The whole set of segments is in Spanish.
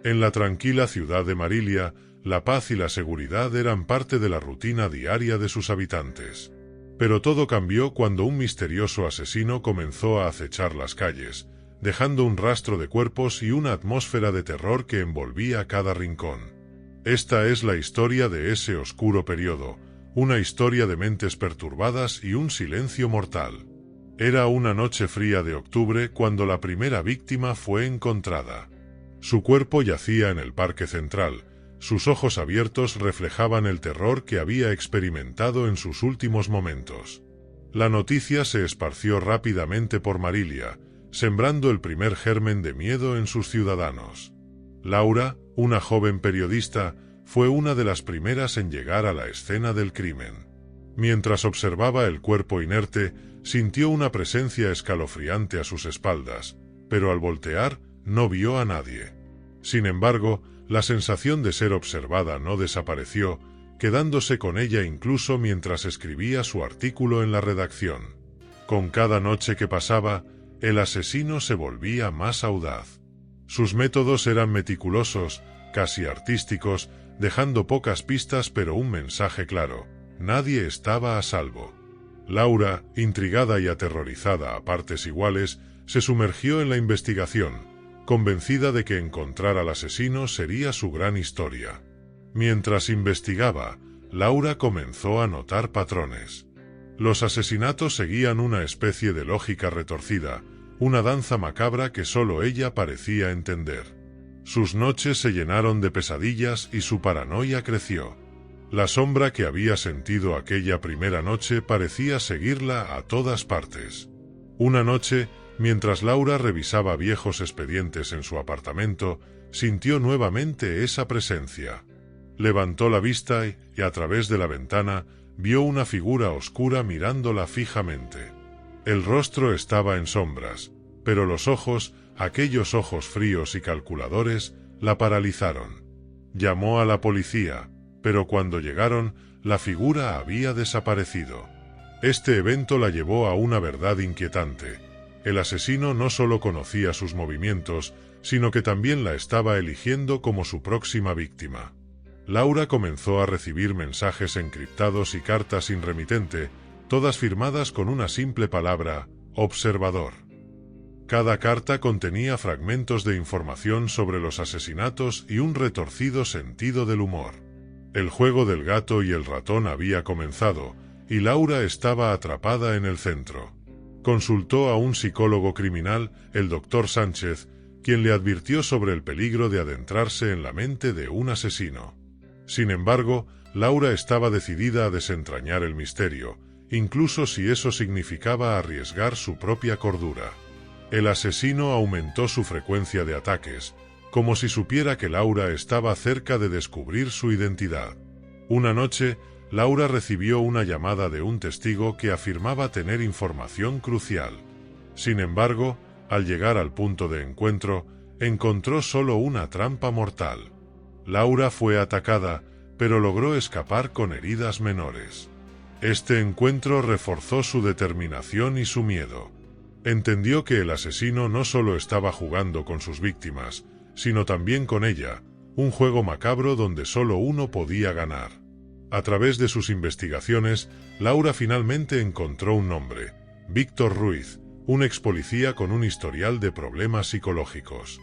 En la tranquila ciudad de Marilia, la paz y la seguridad eran parte de la rutina diaria de sus habitantes. Pero todo cambió cuando un misterioso asesino comenzó a acechar las calles, dejando un rastro de cuerpos y una atmósfera de terror que envolvía cada rincón. Esta es la historia de ese oscuro periodo, una historia de mentes perturbadas y un silencio mortal. Era una noche fría de octubre cuando la primera víctima fue encontrada. Su cuerpo yacía en el parque central, sus ojos abiertos reflejaban el terror que había experimentado en sus últimos momentos. La noticia se esparció rápidamente por Marilia, sembrando el primer germen de miedo en sus ciudadanos. Laura, una joven periodista, fue una de las primeras en llegar a la escena del crimen. Mientras observaba el cuerpo inerte, sintió una presencia escalofriante a sus espaldas, pero al voltear, no vio a nadie. Sin embargo, la sensación de ser observada no desapareció, quedándose con ella incluso mientras escribía su artículo en la redacción. Con cada noche que pasaba, el asesino se volvía más audaz. Sus métodos eran meticulosos, casi artísticos, dejando pocas pistas pero un mensaje claro: nadie estaba a salvo. Laura, intrigada y aterrorizada a partes iguales, se sumergió en la investigación, convencida de que encontrar al asesino sería su gran historia. Mientras investigaba, Laura comenzó a notar patrones. Los asesinatos seguían una especie de lógica retorcida, una danza macabra que solo ella parecía entender. Sus noches se llenaron de pesadillas y su paranoia creció. La sombra que había sentido aquella primera noche parecía seguirla a todas partes. Una noche, mientras Laura revisaba viejos expedientes en su apartamento, sintió nuevamente esa presencia. Levantó la vista y, a través de la ventana, vio una figura oscura mirándola fijamente. El rostro estaba en sombras, pero los ojos, aquellos ojos fríos y calculadores, la paralizaron. Llamó a la policía, pero cuando llegaron, la figura había desaparecido. Este evento la llevó a una verdad inquietante. El asesino no solo conocía sus movimientos, sino que también la estaba eligiendo como su próxima víctima. Laura comenzó a recibir mensajes encriptados y cartas sin remitente, todas firmadas con una simple palabra: observador. Cada carta contenía fragmentos de información sobre los asesinatos y un retorcido sentido del humor. El juego del gato y el ratón había comenzado, y Laura estaba atrapada en el centro. Consultó a un psicólogo criminal, el Dr. Sánchez, quien le advirtió sobre el peligro de adentrarse en la mente de un asesino. Sin embargo, Laura estaba decidida a desentrañar el misterio, incluso si eso significaba arriesgar su propia cordura. El asesino aumentó su frecuencia de ataques, como si supiera que Laura estaba cerca de descubrir su identidad. Una noche, Laura recibió una llamada de un testigo que afirmaba tener información crucial. Sin embargo, al llegar al punto de encuentro, encontró solo una trampa mortal. Laura fue atacada, pero logró escapar con heridas menores. Este encuentro reforzó su determinación y su miedo. Entendió que el asesino no solo estaba jugando con sus víctimas, sino también con ella, un juego macabro donde solo uno podía ganar. A través de sus investigaciones, Laura finalmente encontró un nombre: Víctor Ruiz, un ex policía con un historial de problemas psicológicos.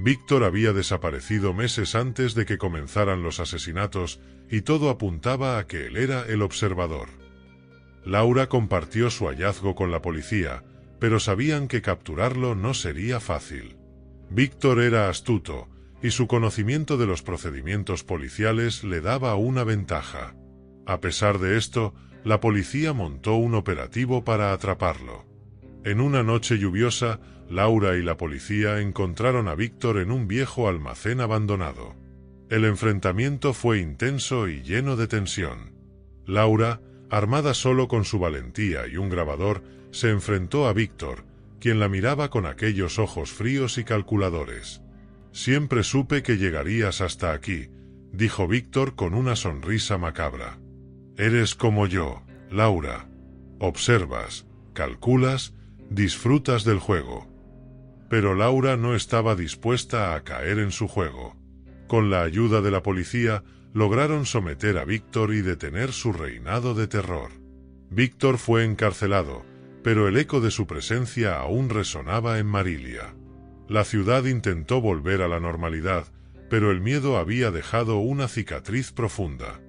Víctor había desaparecido meses antes de que comenzaran los asesinatos, y todo apuntaba a que él era el observador. Laura compartió su hallazgo con la policía, pero sabían que capturarlo no sería fácil. Víctor era astuto, y su conocimiento de los procedimientos policiales le daba una ventaja. A pesar de esto, la policía montó un operativo para atraparlo. En una noche lluviosa, Laura y la policía encontraron a Víctor en un viejo almacén abandonado. El enfrentamiento fue intenso y lleno de tensión. Laura, armada solo con su valentía y un grabador, se enfrentó a Víctor, quien la miraba con aquellos ojos fríos y calculadores. «Siempre supe que llegarías hasta aquí», dijo Víctor con una sonrisa macabra. «Eres como yo, Laura. Observas, calculas, disfrutas del juego». Pero Laura no estaba dispuesta a caer en su juego. Con la ayuda de la policía, lograron someter a Víctor y detener su reinado de terror. Víctor fue encarcelado, pero el eco de su presencia aún resonaba en Marilia. La ciudad intentó volver a la normalidad, pero el miedo había dejado una cicatriz profunda.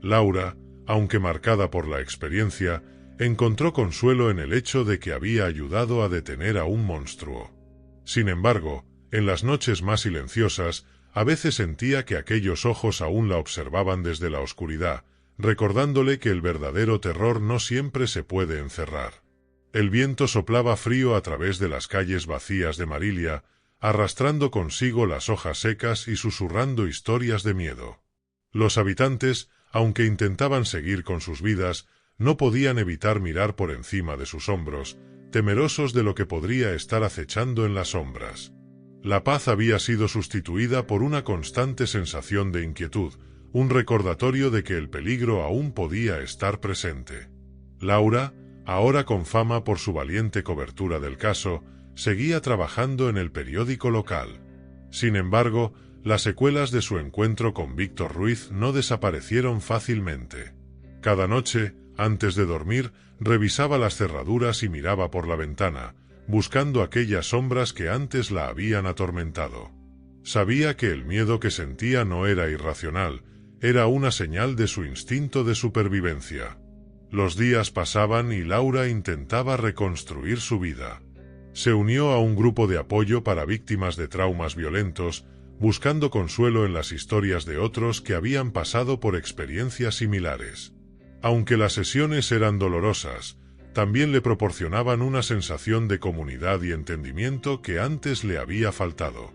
Laura, aunque marcada por la experiencia, encontró consuelo en el hecho de que había ayudado a detener a un monstruo. Sin embargo, en las noches más silenciosas, a veces sentía que aquellos ojos aún la observaban desde la oscuridad, recordándole que el verdadero terror no siempre se puede encerrar. El viento soplaba frío a través de las calles vacías de Marilia, arrastrando consigo las hojas secas y susurrando historias de miedo. Los habitantes, aunque intentaban seguir con sus vidas, no podían evitar mirar por encima de sus hombros, temerosos de lo que podría estar acechando en las sombras. La paz había sido sustituida por una constante sensación de inquietud, un recordatorio de que el peligro aún podía estar presente. Laura, ahora con fama por su valiente cobertura del caso, seguía trabajando en el periódico local. Sin embargo, las secuelas de su encuentro con Víctor Ruiz no desaparecieron fácilmente. Cada noche, antes de dormir, revisaba las cerraduras y miraba por la ventana, buscando aquellas sombras que antes la habían atormentado. Sabía que el miedo que sentía no era irracional, era una señal de su instinto de supervivencia. Los días pasaban y Laura intentaba reconstruir su vida. Se unió a un grupo de apoyo para víctimas de traumas violentos, buscando consuelo en las historias de otros que habían pasado por experiencias similares. Aunque las sesiones eran dolorosas, también le proporcionaban una sensación de comunidad y entendimiento que antes le había faltado.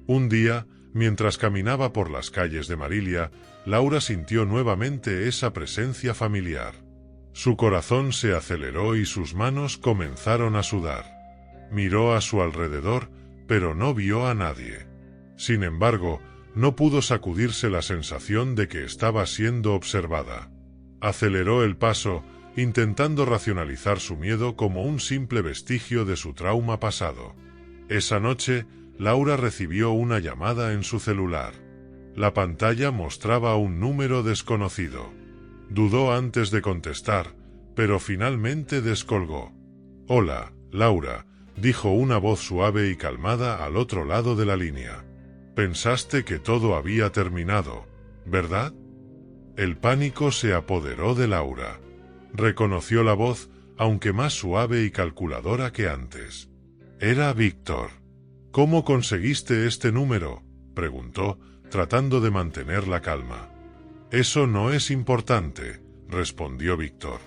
Un día, mientras caminaba por las calles de Marilia, Laura sintió nuevamente esa presencia familiar. Su corazón se aceleró y sus manos comenzaron a sudar. Miró a su alrededor, pero no vio a nadie. Sin embargo, no pudo sacudirse la sensación de que estaba siendo observada. Aceleró el paso, intentando racionalizar su miedo como un simple vestigio de su trauma pasado. Esa noche, Laura recibió una llamada en su celular. La pantalla mostraba un número desconocido. Dudó antes de contestar, pero finalmente descolgó. «Hola, Laura», dijo una voz suave y calmada al otro lado de la línea. «Pensaste que todo había terminado, ¿verdad?». El pánico se apoderó de Laura. Reconoció la voz, aunque más suave y calculadora que antes. Era Víctor. «¿Cómo conseguiste este número?», preguntó, tratando de mantener la calma. «Eso no es importante», respondió Víctor.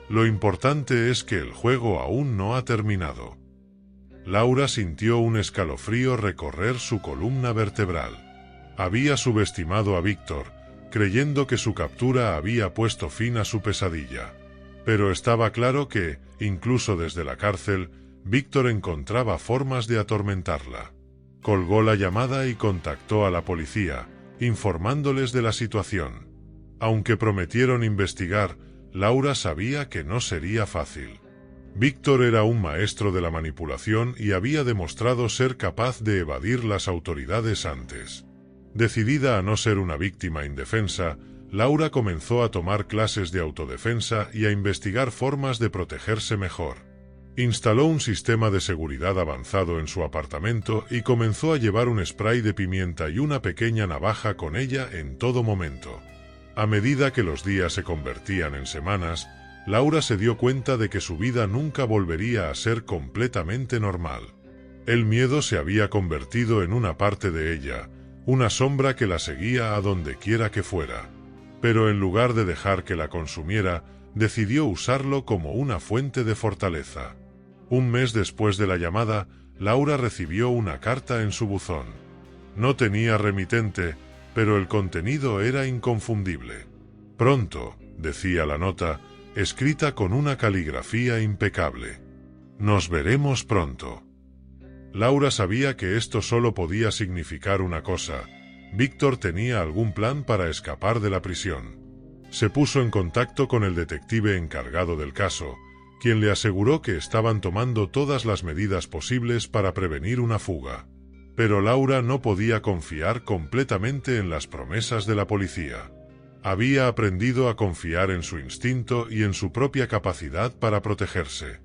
«Lo importante es que el juego aún no ha terminado». Laura sintió un escalofrío recorrer su columna vertebral. Había subestimado a Víctor, creyendo que su captura había puesto fin a su pesadilla. Pero estaba claro que, incluso desde la cárcel, Víctor encontraba formas de atormentarla. Colgó la llamada y contactó a la policía, informándoles de la situación. Aunque prometieron investigar, Laura sabía que no sería fácil. Víctor era un maestro de la manipulación y había demostrado ser capaz de evadir las autoridades antes. Decidida a no ser una víctima indefensa, Laura comenzó a tomar clases de autodefensa y a investigar formas de protegerse mejor. Instaló un sistema de seguridad avanzado en su apartamento y comenzó a llevar un spray de pimienta y una pequeña navaja con ella en todo momento. A medida que los días se convertían en semanas, Laura se dio cuenta de que su vida nunca volvería a ser completamente normal. El miedo se había convertido en una parte de ella, una sombra que la seguía a donde quiera que fuera. Pero en lugar de dejar que la consumiera, decidió usarlo como una fuente de fortaleza. Un mes después de la llamada, Laura recibió una carta en su buzón. No tenía remitente, pero el contenido era inconfundible. «Pronto», decía la nota, escrita con una caligrafía impecable. «Nos veremos pronto». Laura sabía que esto solo podía significar una cosa: Víctor tenía algún plan para escapar de la prisión. Se puso en contacto con el detective encargado del caso, quien le aseguró que estaban tomando todas las medidas posibles para prevenir una fuga. Pero Laura no podía confiar completamente en las promesas de la policía. Había aprendido a confiar en su instinto y en su propia capacidad para protegerse.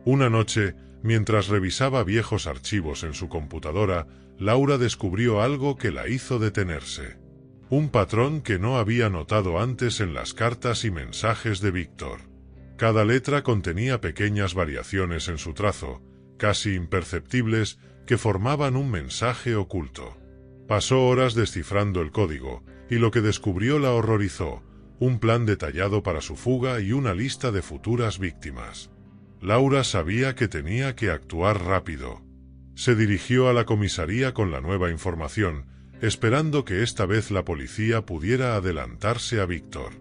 Una noche, mientras revisaba viejos archivos en su computadora, Laura descubrió algo que la hizo detenerse. Un patrón que no había notado antes en las cartas y mensajes de Víctor. Cada letra contenía pequeñas variaciones en su trazo, casi imperceptibles, que formaban un mensaje oculto. Pasó horas descifrando el código, y lo que descubrió la horrorizó: un plan detallado para su fuga y una lista de futuras víctimas. Laura sabía que tenía que actuar rápido. Se dirigió a la comisaría con la nueva información, esperando que esta vez la policía pudiera adelantarse a Víctor.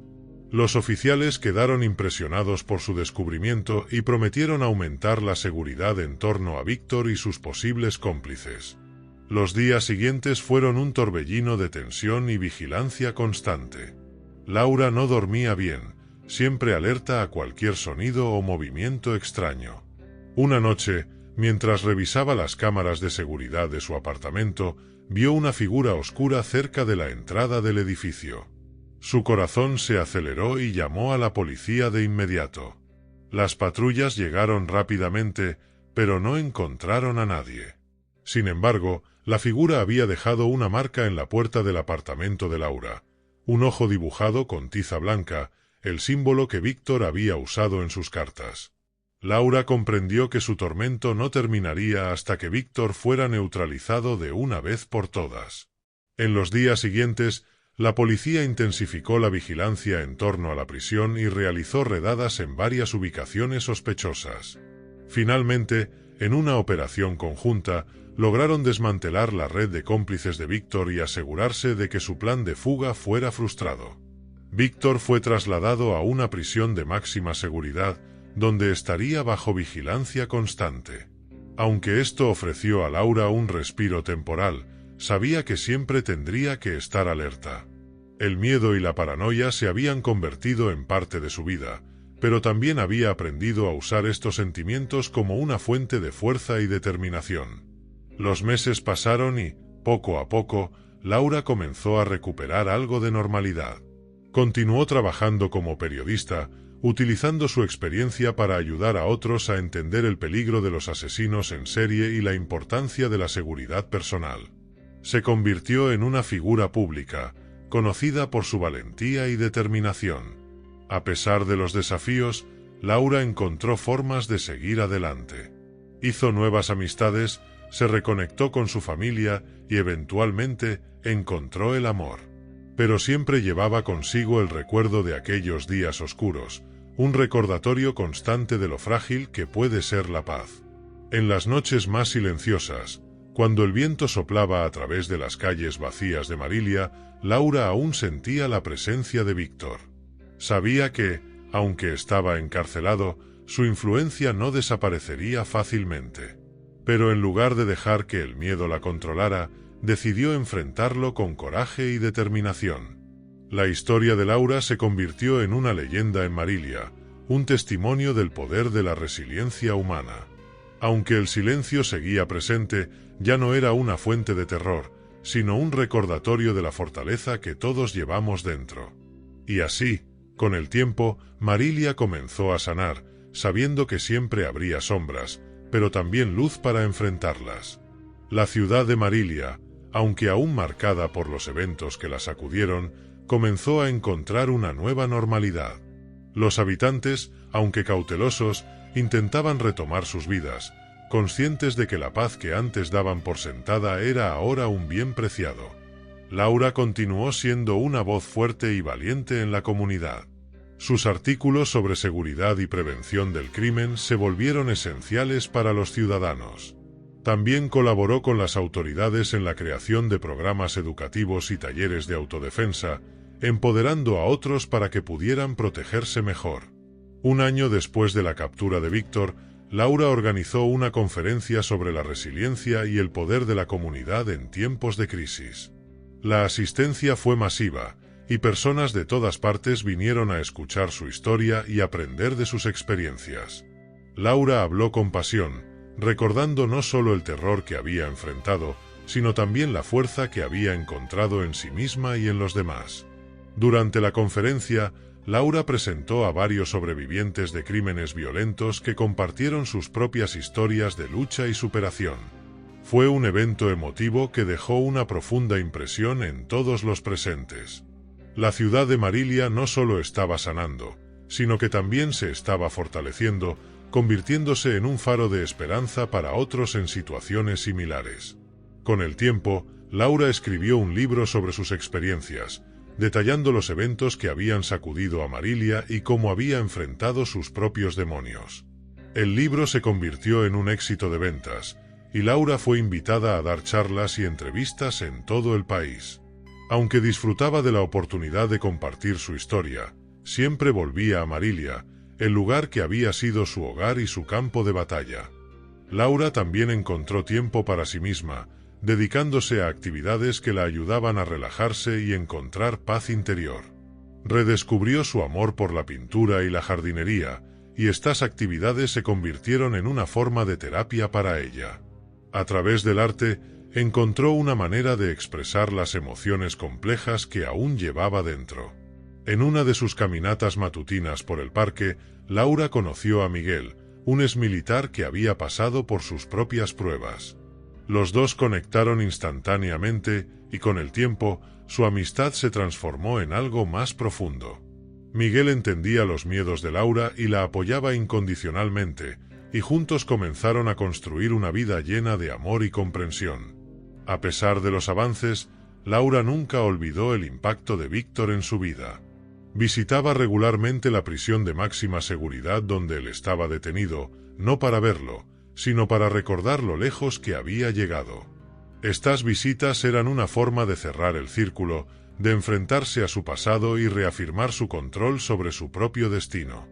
Los oficiales quedaron impresionados por su descubrimiento y prometieron aumentar la seguridad en torno a Víctor y sus posibles cómplices. Los días siguientes fueron un torbellino de tensión y vigilancia constante. Laura no dormía bien, siempre alerta a cualquier sonido o movimiento extraño. Una noche, mientras revisaba las cámaras de seguridad de su apartamento, vio una figura oscura cerca de la entrada del edificio. Su corazón se aceleró y llamó a la policía de inmediato. Las patrullas llegaron rápidamente, pero no encontraron a nadie. Sin embargo, la figura había dejado una marca en la puerta del apartamento de Laura, un ojo dibujado con tiza blanca, el símbolo que Víctor había usado en sus cartas. Laura comprendió que su tormento no terminaría hasta que Víctor fuera neutralizado de una vez por todas. En los días siguientes, la policía intensificó la vigilancia en torno a la prisión y realizó redadas en varias ubicaciones sospechosas. Finalmente, en una operación conjunta, lograron desmantelar la red de cómplices de Víctor y asegurarse de que su plan de fuga fuera frustrado. Víctor fue trasladado a una prisión de máxima seguridad, donde estaría bajo vigilancia constante. Aunque esto ofreció a Laura un respiro temporal, sabía que siempre tendría que estar alerta. El miedo y la paranoia se habían convertido en parte de su vida, pero también había aprendido a usar estos sentimientos como una fuente de fuerza y determinación. Los meses pasaron y, poco a poco, Laura comenzó a recuperar algo de normalidad. Continuó trabajando como periodista, utilizando su experiencia para ayudar a otros a entender el peligro de los asesinos en serie y la importancia de la seguridad personal. Se convirtió en una figura pública, conocida por su valentía y determinación. A pesar de los desafíos, Laura encontró formas de seguir adelante. Hizo nuevas amistades, se reconectó con su familia y eventualmente encontró el amor. Pero siempre llevaba consigo el recuerdo de aquellos días oscuros, un recordatorio constante de lo frágil que puede ser la paz. En las noches más silenciosas, cuando el viento soplaba a través de las calles vacías de Marilia, Laura aún sentía la presencia de Víctor. Sabía que, aunque estaba encarcelado, su influencia no desaparecería fácilmente. Pero en lugar de dejar que el miedo la controlara, decidió enfrentarlo con coraje y determinación. La historia de Laura se convirtió en una leyenda en Marilia, un testimonio del poder de la resiliencia humana. Aunque el silencio seguía presente, ya no era una fuente de terror, sino un recordatorio de la fortaleza que todos llevamos dentro. Y así, con el tiempo, Marilia comenzó a sanar, sabiendo que siempre habría sombras, pero también luz para enfrentarlas. La ciudad de Marilia, aunque aún marcada por los eventos que la sacudieron, comenzó a encontrar una nueva normalidad. Los habitantes, aunque cautelosos, intentaban retomar sus vidas, conscientes de que la paz que antes daban por sentada era ahora un bien preciado. Laura continuó siendo una voz fuerte y valiente en la comunidad. Sus artículos sobre seguridad y prevención del crimen se volvieron esenciales para los ciudadanos. También colaboró con las autoridades en la creación de programas educativos y talleres de autodefensa, empoderando a otros para que pudieran protegerse mejor. Un año después de la captura de Víctor, Laura organizó una conferencia sobre la resiliencia y el poder de la comunidad en tiempos de crisis. La asistencia fue masiva, y personas de todas partes vinieron a escuchar su historia y aprender de sus experiencias. Laura habló con pasión, recordando no solo el terror que había enfrentado, sino también la fuerza que había encontrado en sí misma y en los demás. Durante la conferencia, Laura presentó a varios sobrevivientes de crímenes violentos que compartieron sus propias historias de lucha y superación. Fue un evento emotivo que dejó una profunda impresión en todos los presentes. La ciudad de Marilia no solo estaba sanando, sino que también se estaba fortaleciendo, convirtiéndose en un faro de esperanza para otros en situaciones similares. Con el tiempo, Laura escribió un libro sobre sus experiencias, detallando los eventos que habían sacudido a Marilia y cómo había enfrentado sus propios demonios. El libro se convirtió en un éxito de ventas, y Laura fue invitada a dar charlas y entrevistas en todo el país. Aunque disfrutaba de la oportunidad de compartir su historia, siempre volvía a Marilia, el lugar que había sido su hogar y su campo de batalla. Laura también encontró tiempo para sí misma, dedicándose a actividades que la ayudaban a relajarse y encontrar paz interior. Redescubrió su amor por la pintura y la jardinería, y estas actividades se convirtieron en una forma de terapia para ella. A través del arte, encontró una manera de expresar las emociones complejas que aún llevaba dentro. En una de sus caminatas matutinas por el parque, Laura conoció a Miguel, un exmilitar que había pasado por sus propias pruebas. Los dos conectaron instantáneamente, y con el tiempo, su amistad se transformó en algo más profundo. Miguel entendía los miedos de Laura y la apoyaba incondicionalmente, y juntos comenzaron a construir una vida llena de amor y comprensión. A pesar de los avances, Laura nunca olvidó el impacto de Víctor en su vida. Visitaba regularmente la prisión de máxima seguridad donde él estaba detenido, no para verlo, sino para recordar lo lejos que había llegado. Estas visitas eran una forma de cerrar el círculo, de enfrentarse a su pasado y reafirmar su control sobre su propio destino.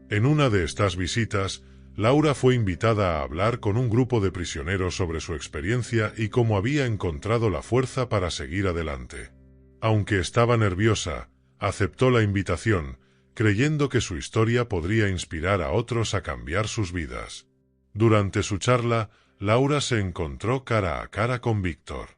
En una de estas visitas, Laura fue invitada a hablar con un grupo de prisioneros sobre su experiencia y cómo había encontrado la fuerza para seguir adelante. Aunque estaba nerviosa, aceptó la invitación, creyendo que su historia podría inspirar a otros a cambiar sus vidas. Durante su charla, Laura se encontró cara a cara con Víctor.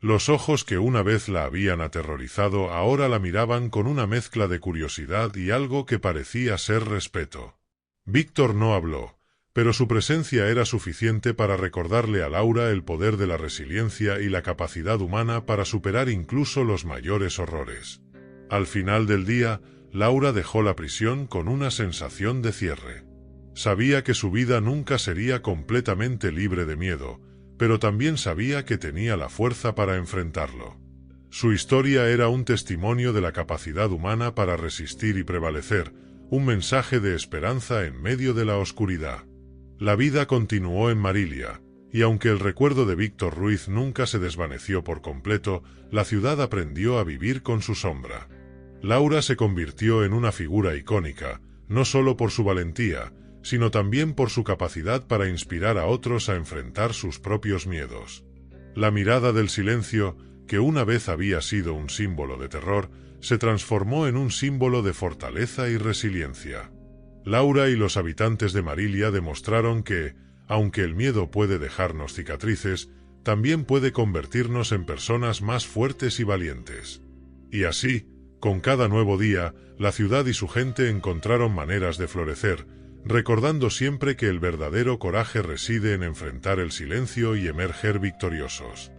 Los ojos que una vez la habían aterrorizado ahora la miraban con una mezcla de curiosidad y algo que parecía ser respeto. Víctor no habló, pero su presencia era suficiente para recordarle a Laura el poder de la resiliencia y la capacidad humana para superar incluso los mayores horrores. Al final del día, Laura dejó la prisión con una sensación de cierre. Sabía que su vida nunca sería completamente libre de miedo, pero también sabía que tenía la fuerza para enfrentarlo. Su historia era un testimonio de la capacidad humana para resistir y prevalecer, un mensaje de esperanza en medio de la oscuridad. La vida continuó en Marilia, y aunque el recuerdo de Víctor Ruiz nunca se desvaneció por completo, la ciudad aprendió a vivir con su sombra. Laura se convirtió en una figura icónica, no solo por su valentía, sino también por su capacidad para inspirar a otros a enfrentar sus propios miedos. La mirada del silencio, que una vez había sido un símbolo de terror, se transformó en un símbolo de fortaleza y resiliencia. Laura y los habitantes de Marilia demostraron que, aunque el miedo puede dejarnos cicatrices, también puede convertirnos en personas más fuertes y valientes. Y así, con cada nuevo día, la ciudad y su gente encontraron maneras de florecer, recordando siempre que el verdadero coraje reside en enfrentar el silencio y emerger victoriosos.